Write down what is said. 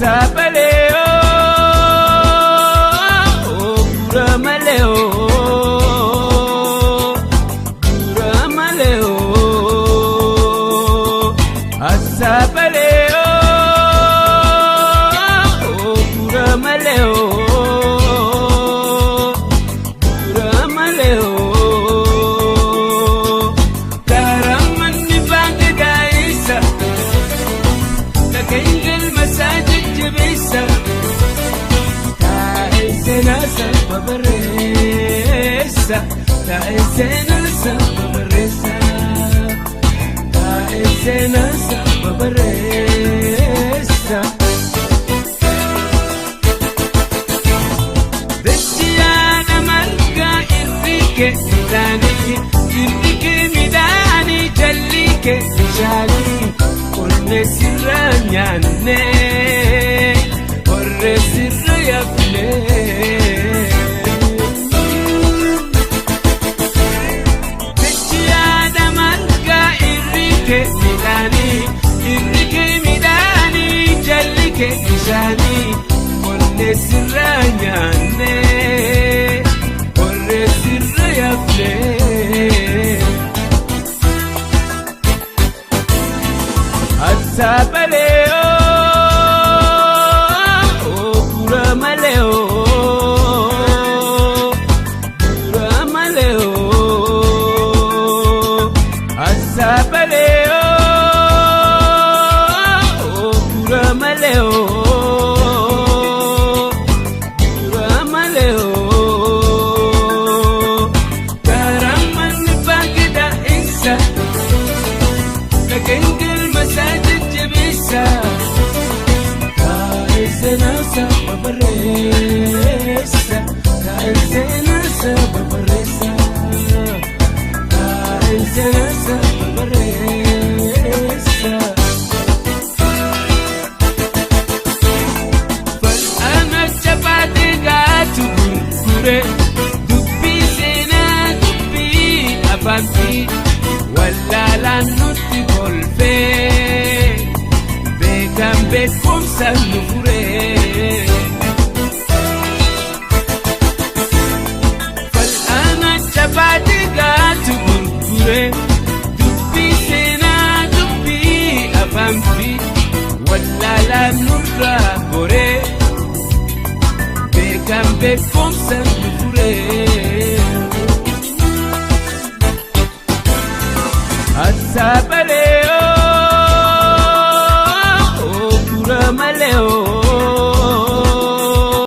Asabaleo, Guramaleo, Guramaleo, Asabaleo, Guramaleo, Guramaleo, Karamani Bangadaisa, Takengel Masajid Jabisa, Taizena Babaresa, Taizena Babaresa, Taizena Babaresa. Dachiyana Marga Irrike Midani, Irrike Midani, Jallike Shali, Orne Siranyane, Orre Sirayafle. Dachiyana Marga Irrike Midani, Irrike Midani, Jallike Shali, Orne Siranyane, Orre Sirayafle. Asabaleo, Guramaleo, Guramaleo, Asabaleo, Guramaleo, Guramaleo, Karaman Bagda Isa, Takengel Masajid Jabisa, Taizena Babaresa, Taizena Babaresa, Taizena Babaresa. Fal'ana Chabade Gatu Gurgure, Dubbi Sena Dubbi Abanti, Wallala Nutti Golfe, Begam Bekum Sanufure. Fal'ana Chabade Gatu Gurgure, Dubbi Sena Dubbi Abanti, Wallala Nurra Gore, Begam Bekum Sanufure. Asab